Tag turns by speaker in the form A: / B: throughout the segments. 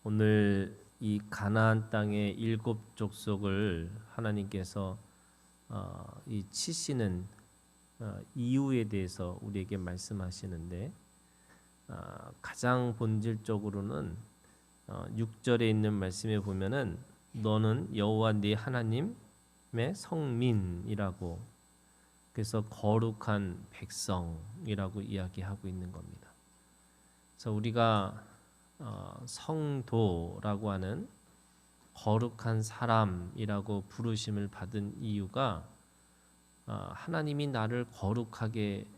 A: 오늘 이 가나안 땅의 일곱 족속을 하나님께서 이 치시는 이유에 대해서 우리에게 말씀하시는데, 가장 본질적으로는 6절에 있는 말씀에 보면은 너는 여호와 네 하나님의 성민이라고, 그래서 거룩한 백성이라고 이야기하고 있는 겁니다. 그래서 우리가 성도라고 하는 거룩한 사람이라고 부르심을 받은 이유가, 하나님이 나를 거룩하게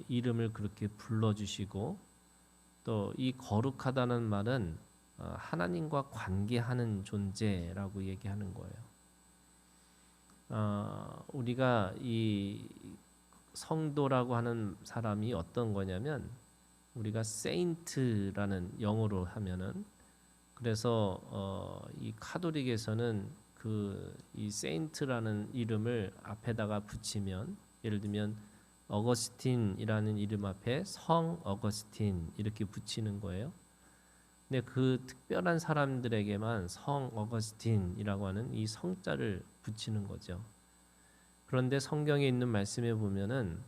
A: 이름을 그렇게 불러주시고, 또 이 거룩하다는 말은 하나님과 관계하는 존재라고 얘기하는 거예요. 우리가 이 성도라고 하는 사람이 어떤 거냐면, 우리가 세인트라는 영어로 하면은, 그래서 이 카톨릭에서는 이 세인트라는 이름을 앞에다가 붙이면, 예를 들면 어거스틴이라는 이름 앞에 성 어거스틴 이렇게 붙이는 거예요. 근데 그 특별한 사람들에게만 성 어거스틴이라고 하는 이 성자를 붙이는 거죠. 그런데 성경에 있는 말씀에 보면은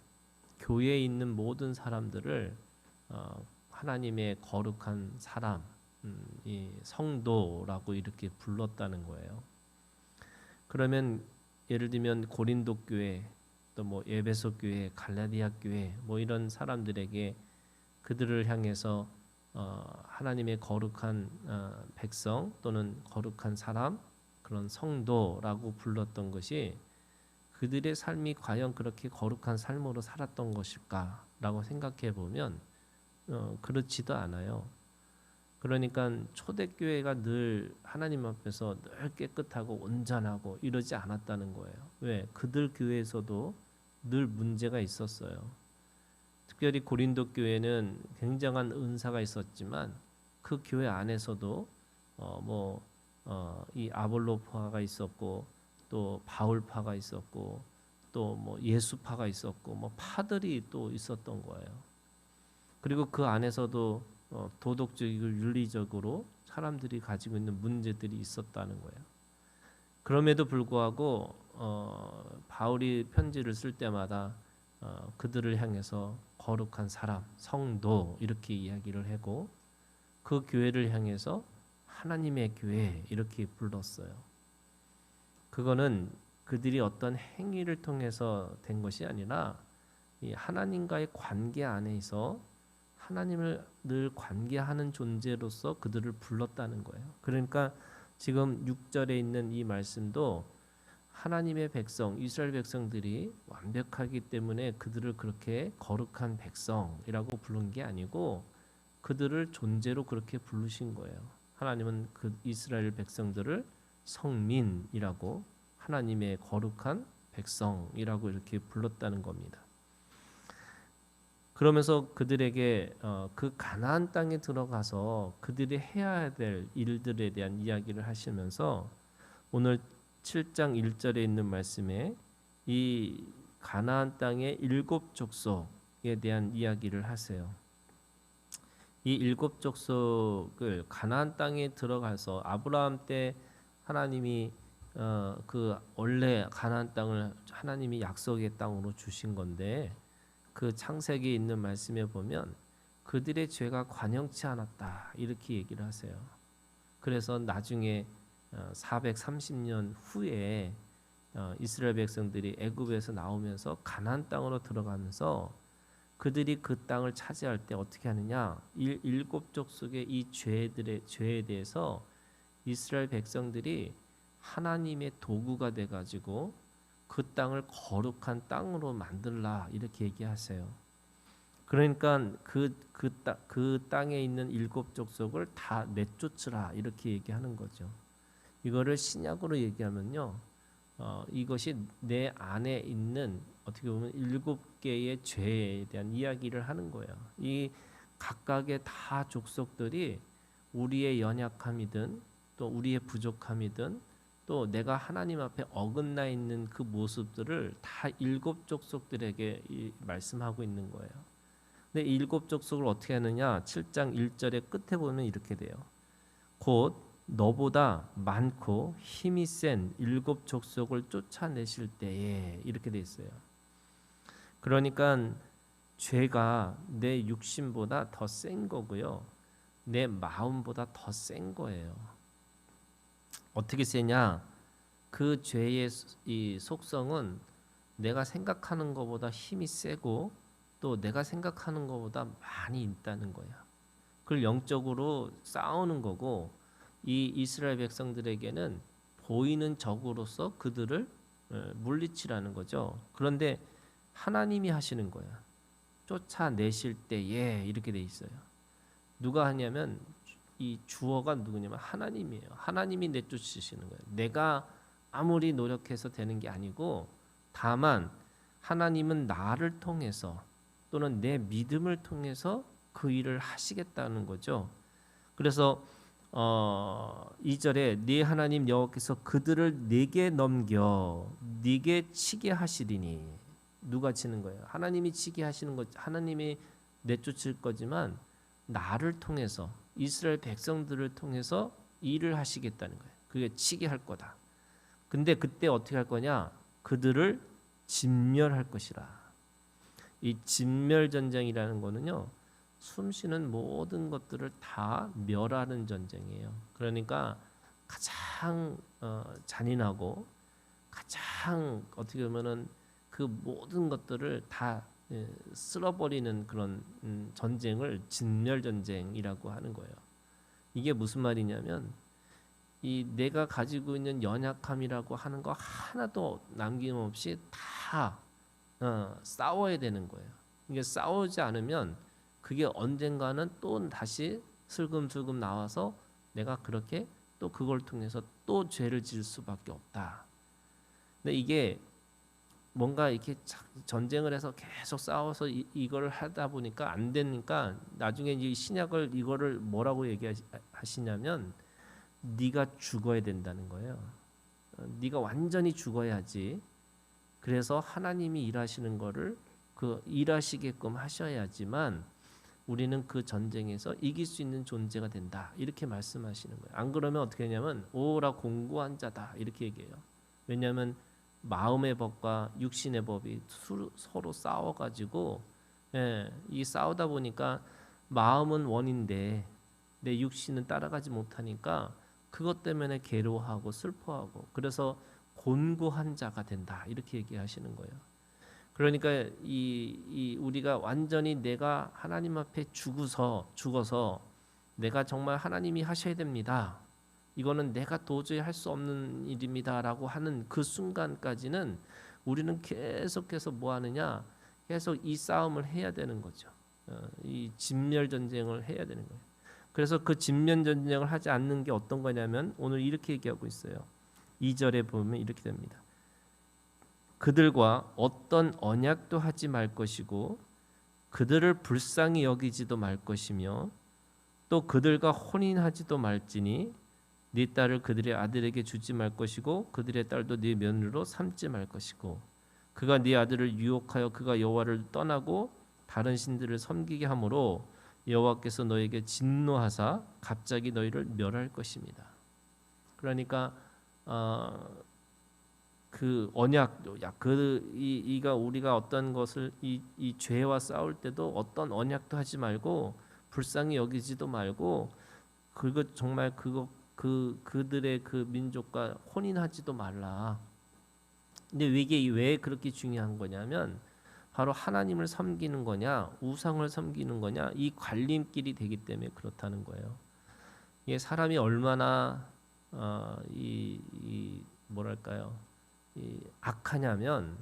A: 교회에 있는 모든 사람들을 하나님의 거룩한 사람, 이 성도라고 이렇게 불렀다는 거예요. 그러면 예를 들면 고린도 교회, 또 뭐 에베소 교회, 갈라디아 교회, 뭐 이런 사람들에게 그들을 향해서 하나님의 거룩한 백성 또는 거룩한 사람, 그런 성도라고 불렀던 것이, 그들의 삶이 과연 그렇게 거룩한 삶으로 살았던 것일까라고 생각해 보면 그렇지도 않아요. 그러니까 초대교회가 늘 하나님 앞에서 늘 깨끗하고 온전하고 이러지 않았다는 거예요. 왜? 그들 교회에서도 늘 문제가 있었어요. 특별히 고린도 교회는 굉장한 은사가 있었지만, 그 교회 안에서도 이 아볼로파가 있었고, 또 바울파가 있었고, 또 뭐 예수파가 있었고, 뭐 파들이 또 있었던 거예요. 그리고 그 안에서도 도덕적이고 윤리적으로 사람들이 가지고 있는 문제들이 있었다는 거예요. 그럼에도 불구하고 바울이 편지를 쓸 때마다 그들을 향해서 거룩한 사람, 성도 이렇게 이야기를 하고, 그 교회를 향해서 하나님의 교회 이렇게 불렀어요. 그거는 그들이 어떤 행위를 통해서 된 것이 아니라, 이 하나님과의 관계 안에서 하나님을 늘 관계하는 존재로서 그들을 불렀다는 거예요. 그러니까 지금 6절에 있는 이 말씀도 하나님의 백성, 이스라엘 백성들이 완벽하기 때문에 그들을 그렇게 거룩한 백성이라고 부른 게 아니고, 그들을 존재로 그렇게 부르신 거예요. 하나님은 그 이스라엘 백성들을 성민이라고, 하나님의 거룩한 백성이라고 이렇게 불렀다는 겁니다. 그러면서 그들에게 그 가나안 땅에 들어가서 그들이 해야 될 일들에 대한 이야기를 하시면서, 오늘 7장 1절에 있는 말씀에 이 가나안 땅의 일곱 족속에 대한 이야기를 하세요. 이 일곱 족속을 가나안 땅에 들어가서, 아브라함 때 하나님이 그 원래 가나안 땅을 하나님이 약속의 땅으로 주신 건데, 그 창세기에 있는 말씀에 보면 그들의 죄가 관영치 않았다 이렇게 얘기를 하세요. 그래서 나중에 430년 후에 이스라엘 백성들이 애굽에서 나오면서 가나안 땅으로 들어가면서, 그들이 그 땅을 차지할 때 어떻게 하느냐, 일곱 족속의 이 죄에 대해서 이스라엘 백성들이 하나님의 도구가 돼 가지고 그 땅을 거룩한 땅으로 만들라 이렇게 얘기하세요. 그러니까 그 땅에 있는 일곱 족속을 다 내쫓으라 이렇게 얘기하는 거죠. 이거를 신약으로 얘기하면요, 이것이 내 안에 있는, 어떻게 보면 일곱 개의 죄에 대한 이야기를 하는 거예요. 이 각각의 다 족속들이 우리의 연약함이든 또 우리의 부족함이든 또 내가 하나님 앞에 어긋나 있는 그 모습들을 다 일곱 족속들에게 말씀하고 있는 거예요. 근데 일곱 족속을 어떻게 하느냐, 7장 1절의 끝에 보면 이렇게 돼요. 곧 너보다 많고 힘이 센 일곱 족속을 쫓아내실 때에 이렇게 돼 있어요. 그러니까 죄가 내 육신보다 더 센 거고요. 내 마음보다 더 센 거예요. 어떻게 세냐? 그 죄의 이 속성은 내가 생각하는 것보다 힘이 세고 또 내가 생각하는 것보다 많이 있다는 거야. 그걸 영적으로 싸우는 거고 이 이스라엘 백성들에게는 보이는 적으로서 그들을 물리치라는 거죠. 그런데 하나님이 하시는 거야. 쫓아내실 때에 이렇게 돼 있어요. 누가 하냐면 이 주어가 누구냐면 하나님이에요. 하나님이 내쫓으시는 거예요. 내가 아무리 노력해서 되는 게 아니고 다만 하나님은 나를 통해서 또는 내 믿음을 통해서 그 일을 하시겠다는 거죠. 그래서 2절에 네 하나님 여호와께서 그들을 네게 넘겨 네게 치게 하시리니 누가 치는 거예요? 하나님이 치게 하시는 거 하나님이 내쫓을 거지만 나를 통해서 이스라엘 백성들을 통해서 일을 하시겠다는 거예요. 그게 치게 할 거다. 근데 그때 어떻게 할 거냐? 그들을 진멸할 것이라. 이 진멸 전쟁이라는 거는요. 숨쉬는 모든 것들을 다 멸하는 전쟁이에요. 그러니까 가장 잔인하고 가장 어떻게 보면은 그 모든 것들을 다 쓸어버리는 그런 전쟁을 진멸 전쟁이라고 하는 거예요. 이게 무슨 말이냐면 이 내가 가지고 있는 연약함이라고 하는 거 하나도 남김없이 다 싸워야 되는 거예요. 이게 싸우지 않으면 그게 언젠가는 또 다시 슬금슬금 나와서 내가 그렇게 또 그걸 통해서 또 죄를 지을 수밖에 없다. 근데 이게 뭔가 이렇게 전쟁을 해서 계속 싸워서 이걸 하다 보니까 안 되니까 나중에 이 신약을 이거를 뭐라고 얘기하시냐면 네가 죽어야 된다는 거예요. 네가 완전히 죽어야지. 그래서 하나님이 일하시는 거를 그 일하시게끔 하셔야지만 우리는 그 전쟁에서 이길 수 있는 존재가 된다. 이렇게 말씀하시는 거예요. 안 그러면 어떻게 하냐면 오라 공고한 자다. 이렇게 얘기해요. 왜냐하면 마음의 법과 육신의 법이 서로 싸워가지고 이 싸우다 보니까 마음은 원인데 내 육신은 따라가지 못하니까 그것 때문에 괴로워하고 슬퍼하고 그래서 곤고한 자가 된다. 이렇게 얘기하시는 거예요. 그러니까 이 우리가 완전히 내가 하나님 앞에 죽어서 내가 정말 하나님이 하셔야 됩니다. 이거는 내가 도저히 할 수 없는 일입니다라고 하는 그 순간까지는 우리는 계속해서 뭐 하느냐? 계속 이 싸움을 해야 되는 거죠. 이 진멸 전쟁을 해야 되는 거예요. 그래서 그 진멸 전쟁을 하지 않는 게 어떤 거냐면 오늘 이렇게 얘기하고 있어요. 2절에 보면 이렇게 됩니다. 그들과 어떤 언약도 하지 말 것이고 그들을 불쌍히 여기지도 말 것이며 또 그들과 혼인하지도 말지니 네 딸을 그들의 아들에게 주지 말 것이고 그들의 딸도 네 며느리로 삼지 말 것이고 그가 네 아들을 유혹하여 그가 여호와를 떠나고 다른 신들을 섬기게 하므로 여호와께서 너에게 진노하사 갑자기 너희를 멸할 것입니다. 그러니까 그 언약, 이가 우리가 어떤 것을 이 죄와 싸울 때도 어떤 언약도 하지 말고 불쌍히 여기지도 말고 그거 정말 그들의 그 민족과 혼인하지도 말라. 근데 이게 왜 그렇게 중요한 거냐면 바로 하나님을 섬기는 거냐 우상을 섬기는 거냐 이 갈림길이 되기 때문에 그렇다는 거예요. 이게 사람이 얼마나 뭐랄까요? 악하냐면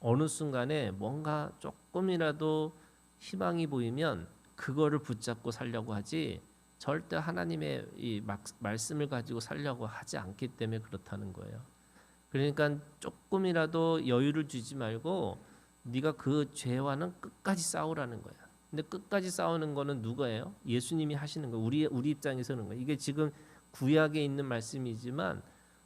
A: 어느 순간에 뭔가 조금이라도 희망이 보이면 그거를 붙잡고 살려고 하지 절대 하나님의 이 말씀을 가지고 살려고 하지 않기 때문에 그렇다는 거예요. 그러니까 조금이라도 여유를 주지 말고 네가 그 죄와는 끝까지 싸우라는 거야. 근데 끝까지 싸우는 거는 누가예요? 예수님이 하시는 거. 우리 입장에서는 거예요. 이게 지금 구약에 있는 말씀이지만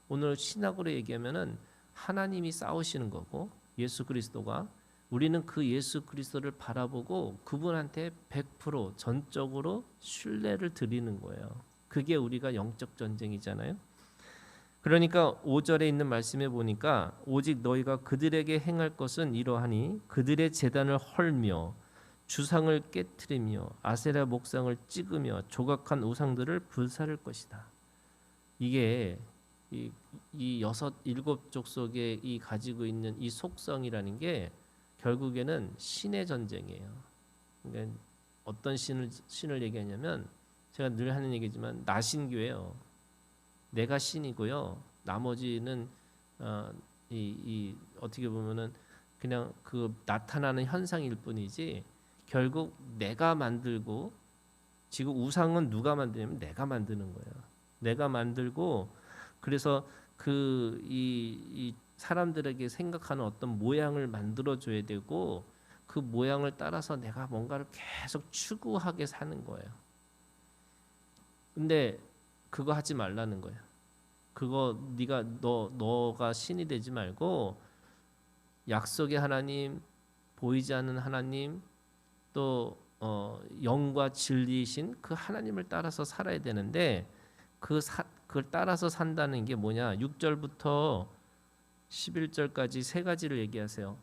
A: 오늘 신학으로 얘기하면은 하나님이 싸우시는 거고 예수 그리스도가 우리는 그 예수 그리스도를 바라보고 그분한테 100% 전적으로 신뢰를 드리는 거예요. 그게 우리가 영적 전쟁이잖아요. 그러니까 5절에 있는 말씀에 보니까 오직 너희가 그들에게 행할 것은 이러하니 그들의 제단을 헐며 주상을 깨트리며 아세라 목상을 찍으며 조각한 우상들을 불사를 것이다. 이게 이 여섯 일곱 족속에 이 가지고 있는 이 속성이라는 게 결국에는 신의 전쟁이에요. 그러니까 어떤 신을 얘기하냐면 제가 늘 하는 얘기지만 나신교예요. 내가 신이고요. 나머지는 어떻게 보면은 그냥 그 나타나는 현상일 뿐이지 결국 내가 만들고 지금 우상은 누가 만드냐면 내가 만드는 거예요. 내가 만들고 그래서 이 사람들에게 생각하는 어떤 모양을 만들어 줘야 되고 그 모양을 따라서 내가 뭔가를 계속 추구하게 사는 거예요. 근데 그거 하지 말라는 거예요. 그거 네가 너가 신이 되지 말고 약속의 하나님, 보이지 않는 하나님, 또 영과 진리이신 그 하나님을 따라서 살아야 되는데 그걸 따라서 산다는 게 뭐냐? 6절부터 11절까지 세 가지를 얘기하세요.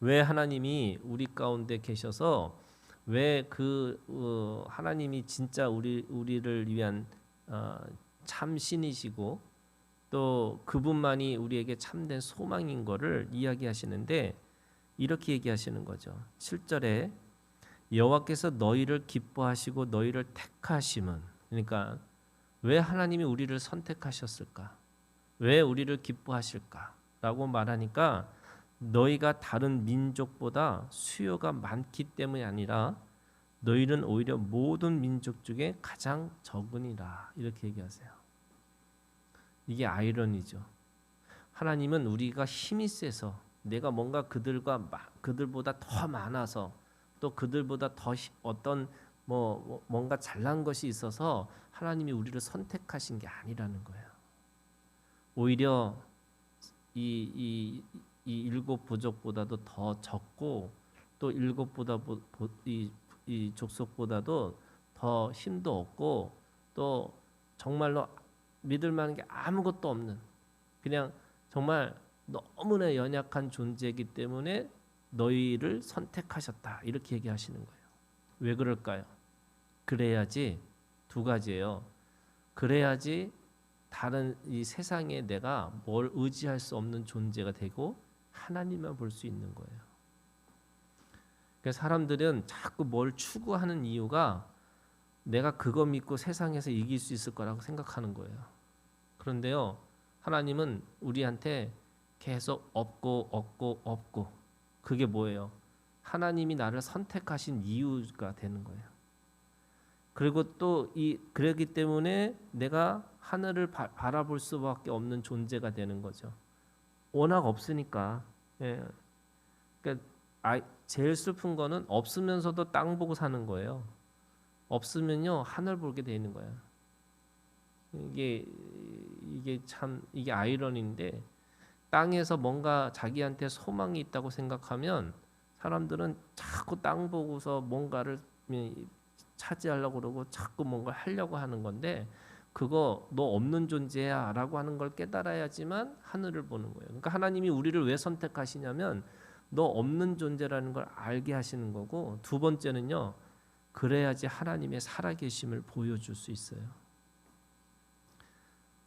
A: 왜 하나님이 우리 가운데 계셔서 왜 하나님이 진짜 우리를 위한 참 신이시고 또 그분만이 우리에게 참된 소망인 거를 이야기하시는데 이렇게 얘기하시는 거죠. 7절에 여호와께서 너희를 기뻐하시고 너희를 택하심은, 그러니까 왜 하나님이 우리를 선택하셨을까? 왜 우리를 기뻐하실까? 라고 말하니까 너희가 다른 민족보다 수요가 많기 때문이 아니라 너희는 오히려 모든 민족 중에 가장 적으니라. 이렇게 얘기하세요. 이게 아이러니죠. 하나님은 우리가 힘이 세서 내가 뭔가 그들보다 더 많아서 또 그들보다 더 어떤 뭔가 잘난 것이 있어서 하나님이 우리를 선택하신 게 아니라는 거예요. 오히려 이 일곱 부족보다도 더 적고 또 이 족속보다도 더 힘도 없고 또 정말로 믿을 만한 게 아무것도 없는 그냥 정말 너무나 연약한 존재이기 때문에 너희를 선택하셨다. 이렇게 얘기하시는 거예요. 왜 그럴까요? 그래야지 두 가지예요. 그래야지 다른 이 세상에 내가 뭘 의지할 수 없는 존재가 되고 하나님만 볼 수 있는 거예요. 그러니까 사람들은 자꾸 뭘 추구하는 이유가 내가 그거 믿고 세상에서 이길 수 있을 거라고 생각하는 거예요. 그런데요, 하나님은 우리한테 계속 없고 그게 뭐예요? 하나님이 나를 선택하신 이유가 되는 거예요. 그리고 또 그러기 때문에 내가 하늘을 바라볼 수밖에 없는 존재가 되는 거죠. 워낙 없으니까. 예. 그러니까 제일 슬픈 거는 없으면서도 땅 보고 사는 거예요. 없으면요 하늘 보게 돼 있는 거예요. 이게 참 이게 아이러니인데 땅에서 뭔가 자기한테 소망이 있다고 생각하면 사람들은 자꾸 땅 보고서 뭔가를 차지하려고 그러고 자꾸 뭔가 하려고 하는 건데 그거 너 없는 존재야 라고 하는 걸 깨달아야지만 하늘을 보는 거예요. 그러니까 하나님이 우리를 왜 선택하시냐면 너 없는 존재라는 걸 알게 하시는 거고 두 번째는요. 그래야지 하나님의 살아계심을 보여줄 수 있어요.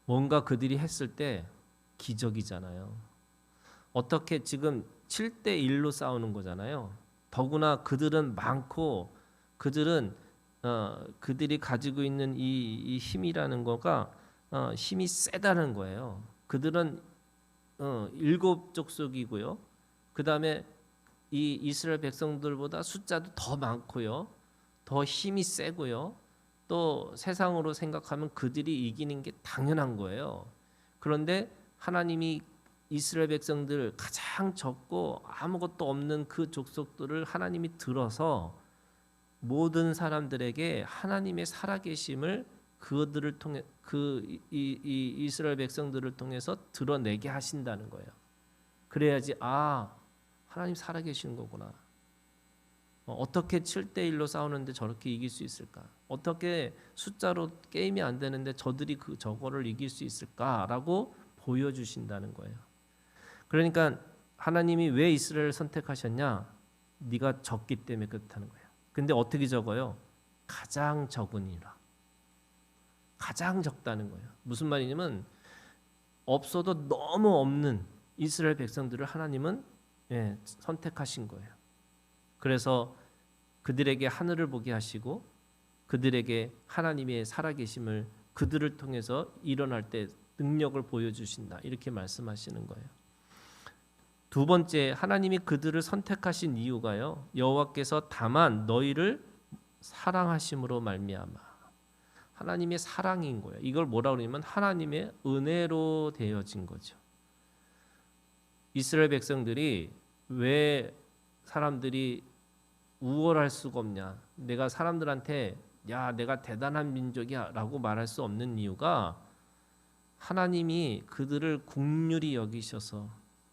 A: 뭔가 그들이 했을 때 기적이잖아요. 어떻게 지금 7대 1로 싸우는 거잖아요. 더구나 그들은 많고 그들이 가지고 있는 이 힘이라는 거가 힘이 세다는 거예요. 그들은 7족속이고요. 그 다음에 이 이스라엘 백성들보다 숫자도 더 많고요. 더 힘이 세고요. 또 세상으로 생각하면 그들이 이기는 게 당연한 거예요. 그런데 하나님이 이스라엘 백성들 가장 적고 아무것도 없는 그 족속들을 하나님이 들어서 모든 사람들에게 하나님의 살아계심을 그들을 통해 이 이스라엘 백성들을 통해서 드러내게 하신다는 거예요. 그래야지 하나님 살아계시는 거구나. 어떻게 7대1로 싸우는데 저렇게 이길 수 있을까? 어떻게 숫자로 게임이 안 되는데 저들이 저거를 이길 수 있을까라고 보여주신다는 거예요. 그러니까 하나님이 왜 이스라엘을 선택하셨냐? 네가 적기 때문에 그렇다는 거예요. 근데 어떻게 적어요? 가장 적으니라. 가장 적다는 거예요. 무슨 말이냐면 없어도 너무 없는 이스라엘 백성들을 하나님은 선택하신 거예요. 그래서 그들에게 하늘을 보게 하시고 그들에게 하나님의 살아계심을 그들을 통해서 일어날 때 능력을 보여주신다. 이렇게 말씀하시는 거예요. 두 번째, 하나님이 그들을 선택하신 이유가요. 여호와께서 다만 너희를 사랑하심으로 말미암아. 하나님의 사랑인 거예요. 이걸 뭐라 그러냐면 하나님의 은혜로 되어진 거죠. 이스라엘 백성들이 왜 사람들이 우월할 수가 없냐? 내가 사람들한테 야, 내가 대단한 민족이야라고 말할 수 없는 이유가 하나님이 그들을 긍휼히 여기셔서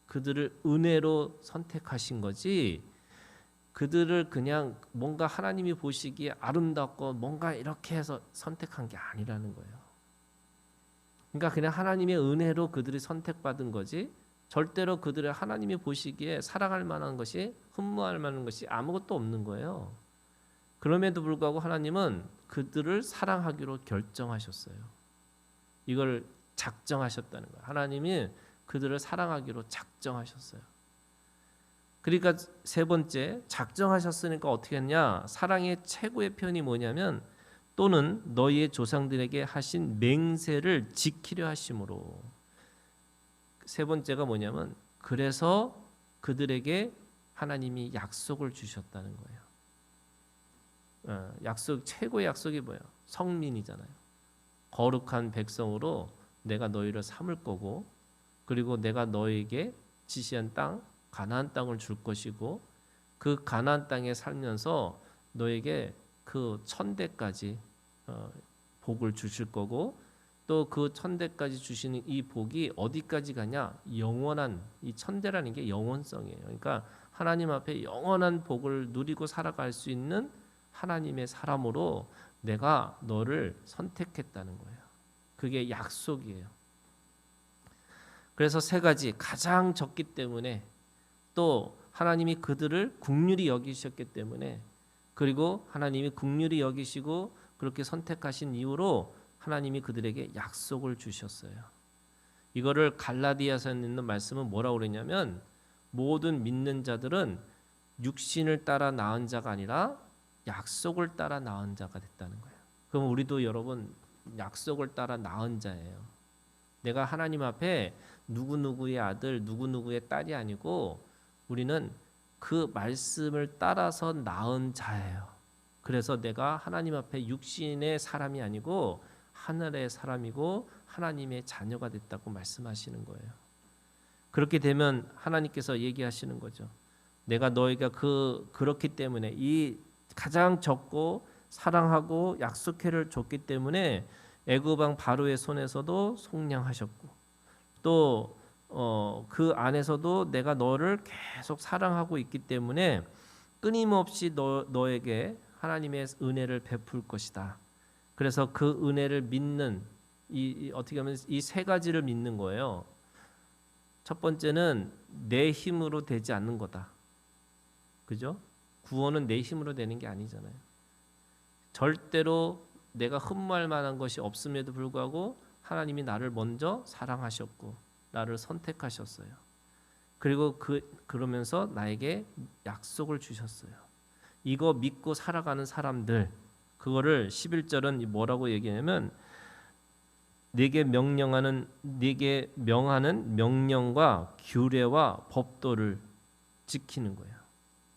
A: 그들을 은혜로 선택하신 거지. 그들을 그냥 뭔가 하나님이 보시기에 아름답고 뭔가 이렇게 해서 선택한 게 아니라는 거예요. 그러니까 그냥 하나님의 은혜로 그들이 선택받은 거지. 절대로 그들을 하나님이 보시기에 사랑할 만한 것이 흠모할 만한 것이 아무것도 없는 거예요. 그럼에도 불구하고 하나님은 그들을 사랑하기로 결정하셨어요. 이걸 작정하셨다는 거예요. 하나님이 그들을 사랑하기로 작정하셨어요. 그러니까 세 번째, 작정하셨으니까 어떻게 했냐? 사랑의 최고의 표현이 뭐냐면 또는 너희의 조상들에게 하신 맹세를 지키려 하심으로. 세 번째가 뭐냐면 그래서 그들에게 하나님이 약속을 주셨다는 거예요. 약속, 최고의 약속이 뭐예요? 성민이잖아요. 거룩한 백성으로 내가 너희를 삼을 거고 그리고 내가 너희에게 지시한 땅 가나안 땅을 줄 것이고 그 가나안 땅에 살면서 너에게 그 천대까지 복을 주실 거고 또 그 천대까지 주시는 이 복이 어디까지 가냐? 영원한, 이 천대라는 게 영원성이에요. 그러니까 하나님 앞에 영원한 복을 누리고 살아갈 수 있는 하나님의 사람으로 내가 너를 선택했다는 거예요. 그게 약속이에요. 그래서 세 가지, 가장 적기 때문에 또 하나님이 그들을 긍휼히 여기셨기 때문에 그리고 하나님이 긍휼히 여기시고 그렇게 선택하신 이유로 하나님이 그들에게 약속을 주셨어요. 이거를 갈라디아서에 있는 말씀은 뭐라고 그랬냐면 모든 믿는 자들은 육신을 따라 낳은 자가 아니라 약속을 따라 낳은 자가 됐다는 거예요. 그럼 우리도 여러분 약속을 따라 낳은 자예요. 내가 하나님 앞에 누구누구의 아들, 누구누구의 딸이 아니고 우리는 그 말씀을 따라서 낳은 자예요. 그래서 내가 하나님 앞에 육신의 사람이 아니고 하늘의 사람이고 하나님의 자녀가 됐다고 말씀하시는 거예요. 그렇게 되면 하나님께서 얘기하시는 거죠. 내가 너희가 그렇기 때문에 이 가장 적고 사랑하고 약속회를 줬기 때문에 애굽 왕 바로의 손에서도 속량하셨고 또 그 안에서도 내가 너를 계속 사랑하고 있기 때문에 끊임없이 너에게 하나님의 은혜를 베풀 것이다. 그래서 그 은혜를 믿는 어떻게 하면 이 세 가지를 믿는 거예요. 첫 번째는 내 힘으로 되지 않는 거다. 그죠? 구원은 내 힘으로 되는 게 아니잖아요. 절대로 내가 흠모할 만한 것이 없음에도 불구하고 하나님이 나를 먼저 사랑하셨고 나를 선택하셨어요. 그리고 그러면서 나에게 약속을 주셨어요. 이거 믿고 살아가는 사람들, 그거를 11절은 뭐라고 얘기하냐면 네게 명하는 명령과 규례와 법도를 지키는 거예요.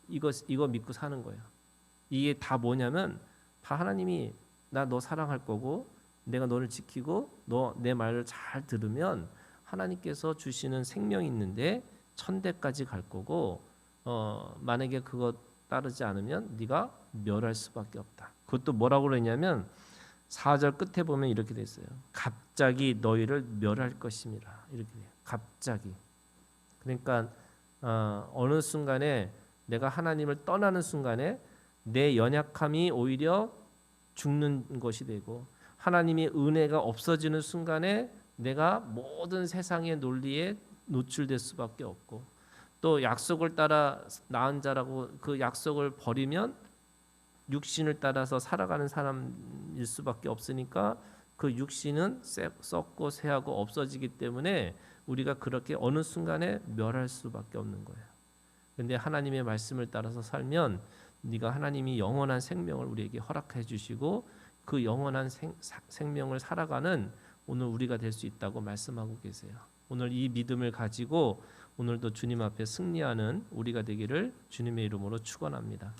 A: 이거 믿고 사는 거예요. 이게 다 뭐냐면 다 하나님이 너 사랑할 거고 내가 너를 지키고 너 내 말을 잘 들으면 하나님께서 주시는 생명이 있는데 천대까지 갈 거고 만약에 그거 따르지 않으면 네가 멸할 수밖에 없다. 그것도 뭐라고 그러냐면 4절 끝에 보면 이렇게 돼 있어요. 갑자기 너희를 멸할 것임이라. 이렇게 돼요. 갑자기. 그러니까 어느 순간에 내가 하나님을 떠나는 순간에 내 연약함이 오히려 죽는 것이 되고 하나님의 은혜가 없어지는 순간에 내가 모든 세상의 논리에 노출될 수밖에 없고 또 약속을 따라 나은 자라고 그 약속을 버리면 육신을 따라서 살아가는 사람일 수밖에 없으니까 그 육신은 썩고 쇠하고 없어지기 때문에 우리가 그렇게 어느 순간에 멸할 수밖에 없는 거예요. 근데 하나님의 말씀을 따라서 살면 네가 하나님이 영원한 생명을 우리에게 허락해 주시고 그 영원한 생명을 살아가는 오늘 우리가 될 수 있다고 말씀하고 계세요. 오늘 이 믿음을 가지고 오늘도 주님 앞에 승리하는 우리가 되기를 주님의 이름으로 축원합니다.